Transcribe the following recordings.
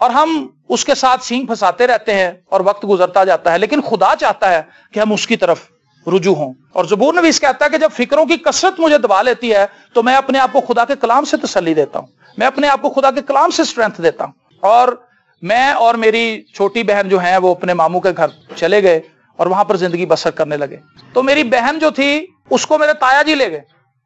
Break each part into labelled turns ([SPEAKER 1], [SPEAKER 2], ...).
[SPEAKER 1] اور ہم اس کے ساتھ سینگ پھنساتے رہتے ہیں اور وقت گزرتا جاتا ہے، لیکن خدا چاہتا ہے کہ ہم اس کی طرف رجوع ہوں۔ اور زبور نویس کہتا ہے کہ جب فکروں کی کثرت مجھے دبا لیتی ہے تو میں اپنے آپ کو خدا کے کلام سے تسلی دیتا ہوں، میں اپنے آپ کو خدا کے کلام سے اسٹرینتھ دیتا ہوں۔ اور میں اور میری چھوٹی بہن جو ہیں وہ اپنے ماموں کے گھر چلے گئے اور وہاں پر زندگی بسر کرنے لگے۔ تو میری بہن جو تھی اس کو میرے تایا جی لے گئے،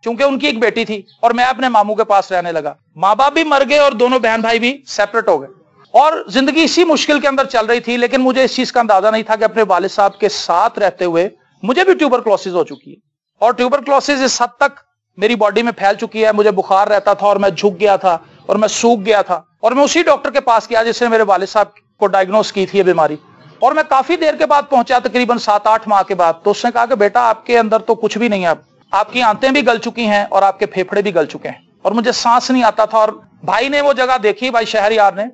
[SPEAKER 1] چونکہ ان کی ایک بیٹی تھی، اور میں اپنے ماموں کے پاس رہنے لگا۔ ماں باپ بھی مر گئے اور دونوں بہن بھائی بھی سیپریٹ ہو گئے، اور زندگی اسی مشکل کے اندر چل رہی تھی۔ لیکن مجھے اس چیز کا اندازہ نہیں تھا کہ اپنے والد صاحب کے ساتھ رہتے ہوئے مجھے بھی ٹیوبرکلوسس ہو چکی ہے، اور ٹیوبرکلوسس اس حد تک میری باڈی میں پھیل چکی ہے، مجھے بخار رہتا تھا اور میں جھک گیا تھا اور میں سوکھ گیا تھا، اور میں اسی ڈاکٹر کے پاس گیا جس نے میرے والد صاحب کو ڈائگنوز کی تھی یہ بیماری، اور میں کافی دیر کے بعد پہنچا، تقریباً 7-8 ماہ کے بعد۔ تو اس نے کہا کہ بیٹا آپ کے اندر تو کچھ بھی نہیں ہے، آپ کی آنتیں بھی گل چکی ہیں اور آپ کے پھیپھڑے بھی گل چکے ہیں، اور مجھے سانس نہیں آتا تھا۔ اور بھائی نے وہ جگہ دیکھی، بھائی شہریار نے،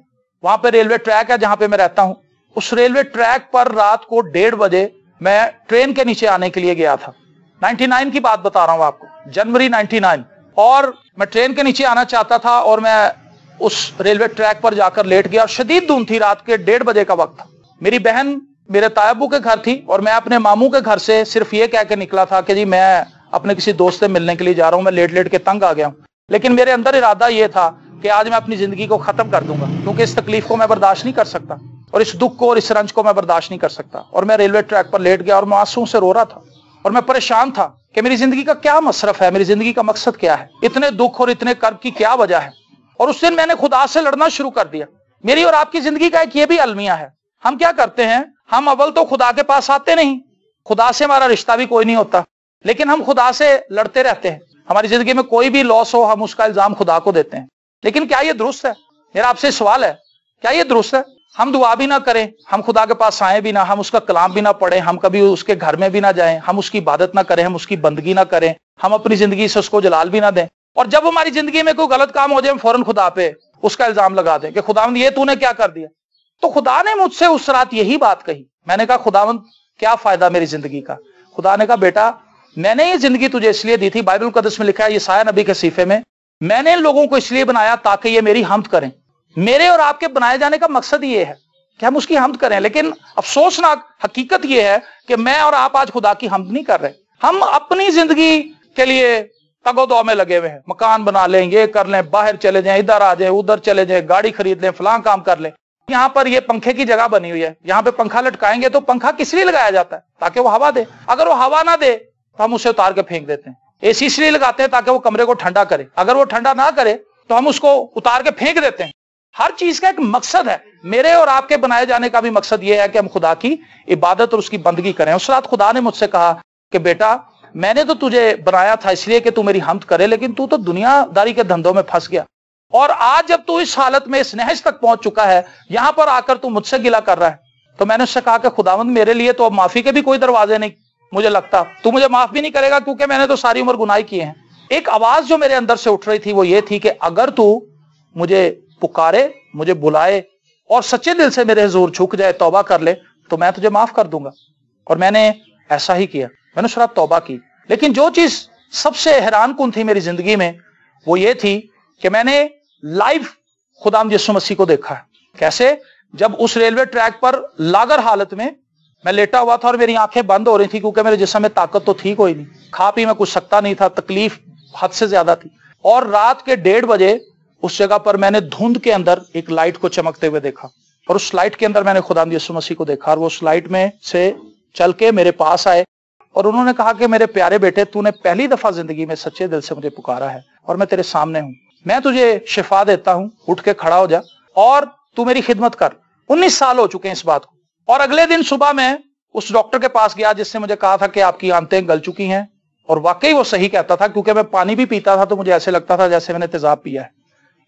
[SPEAKER 1] وہاں پہ ریلوے ٹریک ہے جہاں پہ میں رہتا ہوں، اس ریلوے ٹریک پر رات کو 1:30 بجے میں ٹرین کے نیچے آنے کے لیے گیا تھا۔ 99 کی بات بتا رہا ہوں آپ کو، جنوری 99، اور میں ٹرین کے نیچے آنا چاہتا تھا، اور میں اس ریلوے ٹریک پر جا کر لیٹ گیا، اور شدید دھند تھی، رات کے 1:30 بجے کا وقت تھا۔ میری بہن میرے تایا ابو کے گھر تھی، اور میں اپنے ماموں کے گھر سے صرف یہ کہہ کے نکلا تھا کہ جی میں اپنے کسی دوست سے ملنے کے لیے جا رہا ہوں، میں لیٹ لیٹ کے تنگ آ گیا ہوں۔ لیکن میرے اندر ارادہ یہ تھا کہ آج میں اپنی زندگی کو ختم کر دوں گا، کیونکہ اس تکلیف کو میں برداشت نہیں کر سکتا، اور اس دکھ کو اور اس رنج کو میں برداشت نہیں کر سکتا۔ اور میں ریلوے ٹریک پر لیٹ گیا اور میں آنسوؤں سے رو رہا تھا، اور میں پریشان تھا کہ میری زندگی کا کیا مصرف ہے، میری زندگی کا مقصد کیا ہے، اتنے دکھ اور اتنے کرب کی کیا وجہ ہے۔ اور اس دن میں نے خدا سے لڑنا شروع کر دیا۔ میری اور آپ کی زندگی کا ایک یہ بھی المیہ ہے، ہم کیا کرتے ہیں، ہم اول تو خدا کے پاس آتے نہیں، خدا سے ہمارا رشتہ بھی کوئی نہیں ہوتا، لیکن ہم خدا سے لڑتے رہتے ہیں۔ ہماری زندگی میں کوئی بھی لاس ہو ہم اس کا الزام خدا کو دیتے ہیں۔ لیکن کیا یہ درست ہے؟ میرا آپ سے سوال ہے، کیا یہ درست ہے؟ ہم دعا بھی نہ کریں، ہم خدا کے پاس آئیں بھی نہ، ہم اس کا کلام بھی نہ پڑھیں، ہم کبھی اس کے گھر میں بھی نہ جائیں، ہم اس کی عبادت نہ کریں، ہم اس کی بندگی نہ کریں، ہم اپنی زندگی سے اس کو جلال بھی نہ دیں، اور جب ہماری زندگی میں کوئی غلط کام ہو جائے ہم فوراً خدا پہ اس کا الزام لگا دیں کہ خداوند یہ تو نے کیا کر دیا۔ تو خدا نے مجھ سے اس رات یہی بات کہی۔ میں نے کہا خداوند کیا فائدہ میری زندگی کا؟ خدا نے کہا بیٹا میں نے یہ زندگی تجھے اس لیے دی تھی، بائبل مقدس میں لکھا ہے یسایہ نبی کے صحیفے میں، میں نے ان لوگوں کو اس لیے بنایا تاکہ یہ میری حمد کریں۔ میرے اور آپ کے بنائے جانے کا مقصد یہ ہے کہ ہم اس کی حمد کریں، لیکن افسوسناک حقیقت یہ ہے کہ میں اور آپ آج خدا کی حمد نہیں کر رہے۔ ہم اپنی زندگی کے لیے تگ و دو میں لگے ہوئے ہیں، مکان بنا لیں، یہ کر لیں، باہر چلے جائیں، ادھر آ جائیں، ادھر چلے جائیں، گاڑی خرید لیں، فلاں کام کر لیں۔ یہاں پر یہ پنکھے کی جگہ بنی ہوئی ہے، یہاں پہ پنکھا لٹکائیں گے تو پنکھا کس لیے لگایا جاتا ہے؟ تاکہ وہ ہوا دے۔ اگر وہ ہوا نہ دے تو ہم اسے اتار کے پھینک دیتے ہیں۔ اے سی اس لیے لگاتے ہیں تاکہ وہ کمرے کو ٹھنڈا کرے، اگر وہ ٹھنڈا نہ کرے تو ہم اس کو اتار کے پھینک دیتے ہیں۔ ہر چیز کا ایک مقصد ہے۔ میرے اور آپ کے بنائے جانے کا بھی مقصد یہ ہے کہ ہم خدا کی عبادت اور اس کی بندگی کریں۔ اس رات خدا نے مجھ سے کہا کہ بیٹا میں نے تو تجھے بنایا تھا اس لیے کہ تو میری حمد کرے، لیکن تو دنیا داری کے دھندوں میں پھنس گیا، اور آج جب تو اس حالت میں اس نہج تک پہنچ چکا ہے، یہاں پر آ کر تو مجھ سے گلہ کر رہا ہے۔ تو میں نے اس سے کہا کہ خداوند میرے لیے تو اب معافی کے بھی کوئی دروازے نہیں، مجھے لگتا تو مجھے معاف بھی نہیں کرے گا، کیونکہ میں نے تو ساری عمر گناہ کیے ہیں۔ ایک آواز جو میرے اندر سے اٹھ رہی تھی وہ یہ تھی کہ اگر تو مجھے پکارے، مجھے بلائے اور سچے دل سے میرے حضور جھک جائے، توبہ کر لے، تو میں تجھے معاف کر دوں گا۔ اور میں نے ایسا ہی کیا، میں نے اس رات توبہ کی۔ لیکن جو چیز سب سے حیران کن تھی میری زندگی میں وہ یہ تھی کہ میں نے لائیو خداوند یسوع مسیح کو دیکھا ہے۔ کیسے؟ جب اس ریلوے ٹریک پر لاگر حالت میں میں لیٹا ہوا تھا اور میری آنکھیں بند ہو رہی تھی، کیونکہ میرے جسم میں طاقت تو تھی کوئی نہیں، کھا پی میں کچھ سکتا نہیں تھا، تکلیف حد سے زیادہ تھی۔ اور رات کے 1:30 بجے اس جگہ پر میں نے دھند کے اندر ایک لائٹ کو چمکتے ہوئے دیکھا، اور اس لائٹ کے اندر میں نے خداوند یسوع مسیح کو دیکھا، اور وہ اس لائٹ میں سے چل کے میرے پاس آئے، اور انہوں نے کہا کہ میرے پیارے بیٹے تو نے پہلی دفعہ زندگی میں سچے دل سے مجھے پکارا ہے، اور میں تیرے سامنے ہوں، میں تجھے شفا دیتا ہوں، اٹھ کے کھڑا ہو جا اور تو میری خدمت کر۔ 19 سال ہو چکے ہیں اس بات کو۔ اور اگلے دن صبح میں اس ڈاکٹر کے پاس گیا جس نے مجھے کہا تھا کہ آپ کی آنتیں گل چکی ہیں، اور واقعی وہ صحیح کہتا تھا، کیونکہ میں پانی بھی پیتا تھا تو مجھے ایسے لگتا تھا جیسے میں نے تیزاب پیا ہے،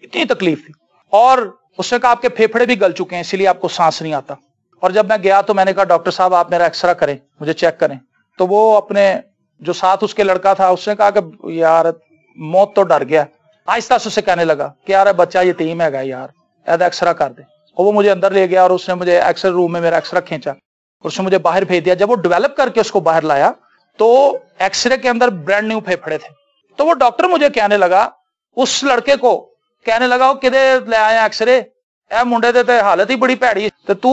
[SPEAKER 1] اتنی تکلیف تھی۔ اور اس نے کہا آپ کے پھیپھڑے بھی گل چکے ہیں، اسی لیے آپ کو سانس نہیں آتا۔ اور جب میں گیا تو میں نے کہا ڈاکٹر صاحب آپ میرا ایکسرا کریں، مجھے چیک کریں۔ تو وہ اپنے جو ساتھ اس کے لڑکا تھا اس نے کہا کہ یار موت تو ڈر گیا، آہستہ سے اسے کہنے لگا کہ یار بچہ یتیم ہے گا یار، ایسا ایکسرا کر دے۔ اور وہ مجھے اندر لے گیا اور اس نے مجھے ایکسرے روم میں میرا ایکسرا کھینچا، اور اس نے مجھے باہر بھیج دیا۔ جب وہ ڈیولپ کر کے اس کو باہر لایا تو ایکسرے کے اندر برانڈ نیو پھیپھڑے تھے۔ تو وہ ڈاکٹر مجھے کہنے لگا، اس لڑکے کو کہنے لگا وہ کدے لے آیا ایکسرے، اے منڈے دے تے حالت ہی بڑی پیڑی تے تو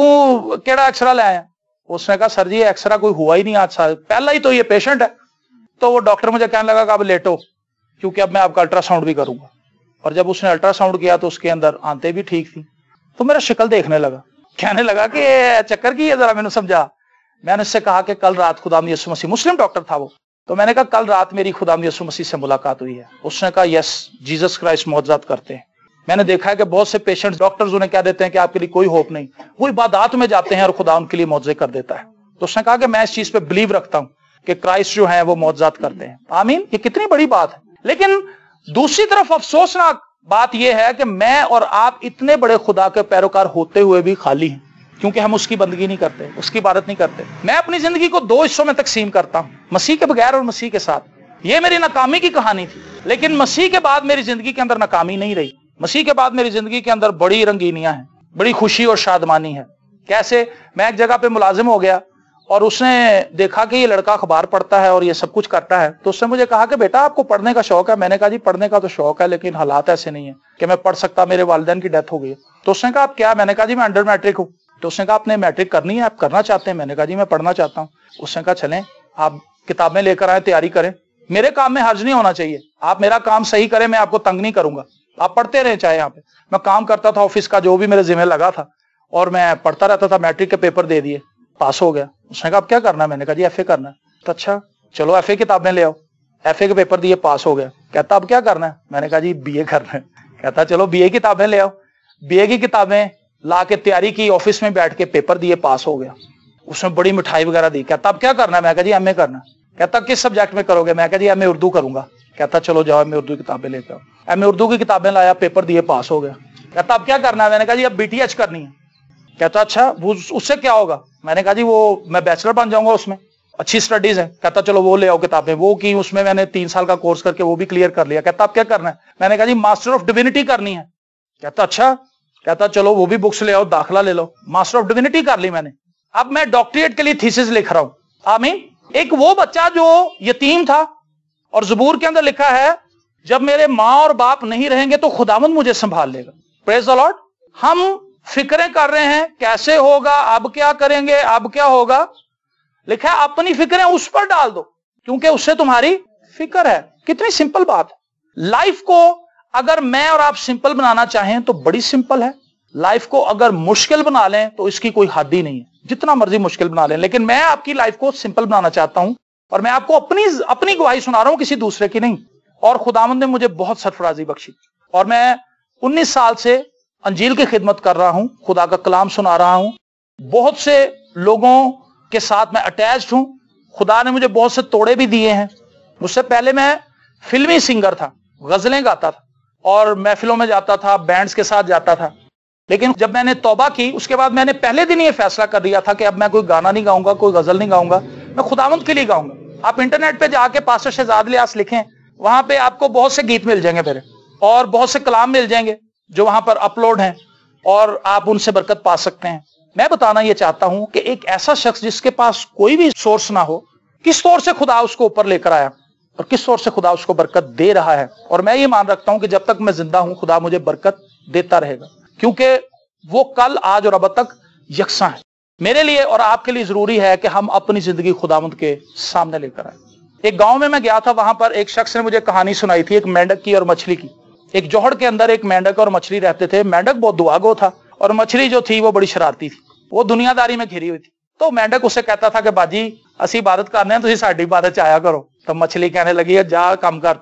[SPEAKER 1] کیڑا ایکسرا لے آیا؟ اس نے کہا سر جی ایکسرا کوئی ہوا ہی نہیں آج سال، پہلا ہی تو یہ پیشنٹ ہے۔ تو وہ ڈاکٹر مجھے کہنے لگا کہ اب لیٹو کیونکہ اب میں آپ کا الٹرا ساؤنڈ بھی کروں گا۔ اور جب اس نے الٹرا ساؤنڈ کیا تو اس کے اندر آنتے بھی ٹھیک تھی، تو میرا شکل دیکھنے لگا، کہنے لگا کہ چکر کی ہے ذرا میں نے سمجھا۔ میں نے اس سے کہا کہ کل رات خداوند یسوع مسیح، مسلم ڈاکٹر تھا وہ، تو میں نے کہا کل رات میری خداوند یسوع مسیح سے ملاقات ہوئی ہے۔ اس نے کہا یس جیسس کرائسٹ معجزات کرتے ہیں۔ میں نے دیکھا ہے کہ بہت سے پیشنٹ ڈاکٹرز انہیں کہہ دیتے ہیں کہ آپ کے لیے کوئی ہوپ نہیں، وہ عبادات میں جاتے ہیں اور خدا ان کے لیے معجزے کر دیتا ہے۔ تو اس نے کہا کہ میں اس چیز پہ بلیو رکھتا ہوں کہ کرائسٹ جو ہیں وہ معجزات کرتے ہیں۔ آمین، یہ کتنی بڑی بات ہے۔ لیکن دوسری طرف افسوسناک بات یہ ہے کہ میں اور آپ اتنے بڑے خدا کے پیروکار ہوتے ہوئے بھی خالی ہیں، کیونکہ ہم اس کی بندگی نہیں کرتے، اس کی عبادت نہیں کرتے۔ میں اپنی زندگی کو دو حصوں میں تقسیم کرتا ہوں، مسیح کے بغیر اور مسیح کے ساتھ۔ یہ میری ناکامی کی کہانی تھی، لیکن مسیح کے بعد میری زندگی کے اندر ناکامی نہیں رہی۔ مسیح کے بعد میری زندگی کے اندر بڑی رنگینیاں ہیں، بڑی خوشی اور شادمانی ہے۔ کیسے؟ میں ایک جگہ پہ ملازم ہو گیا اور اس نے دیکھا کہ یہ لڑکا اخبار پڑھتا ہے اور یہ سب کچھ کرتا ہے، تو اس نے مجھے کہا کہ بیٹا آپ کو پڑھنے کا شوق ہے؟ میں نے کہا جی پڑھنے کا تو شوق ہے لیکن حالات ایسے نہیں ہیں کہ میں پڑھ سکتا، میرے والدین کی ڈیتھ ہو گئی ہے۔ تو اس نے کہا آپ کیا؟ میں نے کہا جی میں انڈر میٹرک ہوں۔ تو اس نے کہا آپ نے میٹرک کرنی ہے، آپ کرنا چاہتے ہیں؟ میں نے کہا جی میں پڑھنا چاہتا ہوں۔ اس نے کہا چلیں آپ کتابیں لے کر آئیں، تیاری کریں، میرے کام میں حرج نہیں ہونا چاہیے، آپ میرا کام صحیح کریں، میں آپ کو تنگ نہیں کروں گا، آپ پڑھتے رہیں چاہے یہاں پہ۔ میں کام کرتا تھا آفس کا جو بھی میرے ذمہ لگا تھا اور میں پڑھتا رہتا تھا۔ میٹرک کے پیپر دے دیے، پاس ہو گیا۔ اس نے کہا اب کیا کرنا ہے؟ میں نے کہا جی ایف اے کرنا ہے۔ تو اچھا چلو ایف اے کتابیں لے آؤ۔ ایف اے کے پیپر دیے، پاس ہو گیا۔ کہتا اب کیا کرنا ہے؟ میں نے کہا جی بی اے کرنا ہے۔ کہتا چلو بی اے کتابیں لے آؤ۔ بی اے کی کتابیں لا کے تیاری کی، آفس میں بیٹھ کے پیپر دیے، پاس ہو گیا۔ اس نے بڑی مٹھائی وغیرہ دی۔ کہتا اب کیا کرنا ہے؟ میں کہا جی ایم اے کرنا ہے۔ کہتا کس سبجیکٹ میں کرو گے؟ میں کہا جی ایم اے اردو کروں گا۔ کہتا چلو جاؤ ایم اے اردو کی کتابیں لے کے آؤ۔ ایم اے اردو کی کتابیں لایا، پیپر دیے، پاس ہو گیا۔ کہتا اب کیا کرنا ہے؟ میں نے کہا جی اب بی ٹی ایچ کرنی ہے۔ کہتا اچھا اس سے کیا ہوگا؟ میں نے کہا جی وہ میں بیچلر بن جاؤں گا، اس میں اچھی سٹڈیز ہیں۔ کہتا چلو وہ لے آؤ کتابیں۔ وہ کی، اس میں نے 3 سال کا کورس کر کے وہ بھی کلیئر کر لیا۔ کہتا اب کیا کرنا ہے؟ میں نے کہا جی ماسٹر آف ڈیوینٹی کرنی ہے۔ کہتا اچھا، کہتا چلو وہ بھی بکس لے آؤ، داخلہ لے لو۔ ماسٹر آف ڈیوینٹی کر لی میں نے، اب میں ڈاکٹریٹ کے لیے تھیسس لکھ رہا ہوں۔ آمین۔ ایک وہ بچہ جو یتیم تھا، اور زبور کے اندر لکھا ہے جب میرے ماں اور باپ نہیں رہیں گے تو خداوند مجھے سنبھال لے گا۔ پریز دی لارڈ۔ ہم فکریں کر رہے ہیں کیسے ہوگا، اب کیا کریں گے، اب کیا ہوگا۔ لکھا ہے اپنی فکریں اس پر ڈال دو کیونکہ اس سے تمہاری فکر ہے۔ کتنی سمپل بات ہے۔ لائف کو اگر میں اور آپ سمپل بنانا چاہیں تو بڑی سمپل ہے، لائف کو اگر مشکل بنا لیں تو اس کی کوئی حد ہی نہیں ہے، جتنا مرضی مشکل بنا لیں۔ لیکن میں آپ کی لائف کو سمپل بنانا چاہتا ہوں، اور میں آپ کو اپنی گواہی سنا رہا ہوں، کسی دوسرے کی نہیں۔ اور خداوند نے مجھے بہت سرفرازی بخشی، اور میں 19 سال سے انجیل کی خدمت کر رہا ہوں، خدا کا کلام سنا رہا ہوں، بہت سے لوگوں کے ساتھ میں اٹیچڈ ہوں۔ خدا نے مجھے بہت سے توڑے بھی دیے ہیں۔ مجھ سے پہلے میں فلمی سنگر تھا، غزلیں گاتا تھا اور محفلوں میں جاتا تھا، بینڈز کے ساتھ جاتا تھا۔ لیکن جب میں نے توبہ کی اس کے بعد میں نے پہلے دن یہ فیصلہ کر لیا تھا کہ اب میں کوئی گانا نہیں گاؤں گا، کوئی غزل نہیں گاؤں گا، میں خداوند کے لیے گاؤں گا۔ آپ انٹرنیٹ پہ جا کے پاسٹر شہزاد الیاس لکھیں، وہاں پہ آپ کو بہت سے گیت مل جائیں گے میرے، اور بہت سے کلام مل جائیں گے جو وہاں پر اپلوڈ ہیں، اور آپ ان سے برکت پا سکتے ہیں۔ میں بتانا یہ چاہتا ہوں کہ ایک ایسا شخص جس کے پاس کوئی بھی سورس نہ ہو، کس طور سے خدا اس کو اوپر لے کر آیا اور کس طور سے خدا اس کو برکت دے رہا ہے۔ اور میں یہ مان رکھتا ہوں کہ جب تک میں زندہ ہوں خدا مجھے برکت دیتا رہے گا، کیونکہ وہ کل، آج اور اب تک یکساں ہے۔ میرے لیے اور آپ کے لیے ضروری ہے کہ ہم اپنی زندگی خداوند کے سامنے لے کر آئیں۔ ایک گاؤں میں گیا تھا، وہاں پر ایک شخص نے مجھے کہانی سنائی تھی، ایک مینڈک کی اور مچھلی کی۔ ایک جوہڑ کے اندر ایک مینڈک اور مچھلی رہتے تھے۔ مینڈک بہت دعا گو تھا اور مچھلی جو تھی وہ بڑی شرارتی تھی، وہ دنیا داری میں گھری ہوئی تھی۔ تو مینڈک اسے کہتا تھا کہ باجی اسی عبادت کرنے ہیں، تسی ساڈی عبادت چ آیا کرو۔ تو مچھلی کہنے لگی ہے جا کام کر،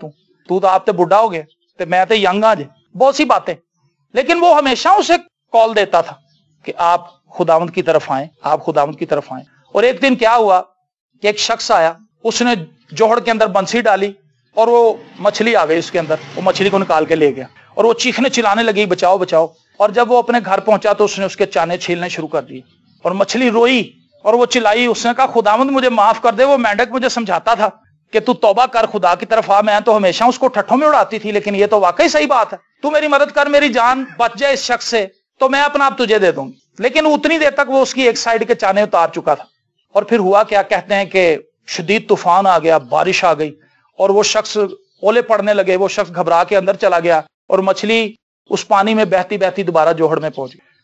[SPEAKER 1] تو آپ تے بڈھا ہو گئے تے میں تے ینگ ہاں جے، بہت سی باتیں۔ لیکن وہ ہمیشہ اسے کال دیتا تھا کہ آپ خداوند کی طرف آئیں، آپ خداوند کی طرف آئیں۔ اور ایک دن کیا ہوا کہ ایک شخص آیا، اس نے جوہڑ کے اندر بنسی ڈالی اور وہ مچھلی آ گئی اس کے اندر، وہ مچھلی کو نکال کے لے گیا اور وہ چیخنے چلانے لگی بچاؤ بچاؤ۔ اور جب وہ اپنے گھر پہنچا تو اس نے اس کے چانے چھیلنے شروع کر دیے اور مچھلی روئی اور وہ چلائی۔ اس نے کہا خداوند مجھے معاف کر دے، وہ مینڈک مجھے سمجھاتا تھا کہ تو توبہ کر، خدا کی طرف آ۔ میں تو ہمیشہ اس کو ٹھٹھوں میں اڑاتی تھی، لیکن یہ تو واقعی صحیح بات ہے، تو میری مدد کر، میری جان بچ جائے اس شخص سے تو میں اپنا آپ تجھے دے دوں گی۔ لیکن اتنی دیر تک وہ اس کی ایک سائیڈ کے چانے اتار چکا تھا۔ اور پھر ہوا کیا، کہتے ہیں کہ شدید طوفان آ گیا، بارش آ گئی اور وہ شخص، اولے پڑنے لگے، وہ شخص گھبرا کے اندر چلا گیا اور مچھلی اس پانی میں بہتی بہتی دوبارہ جوہڑ میں پہنچ گئی۔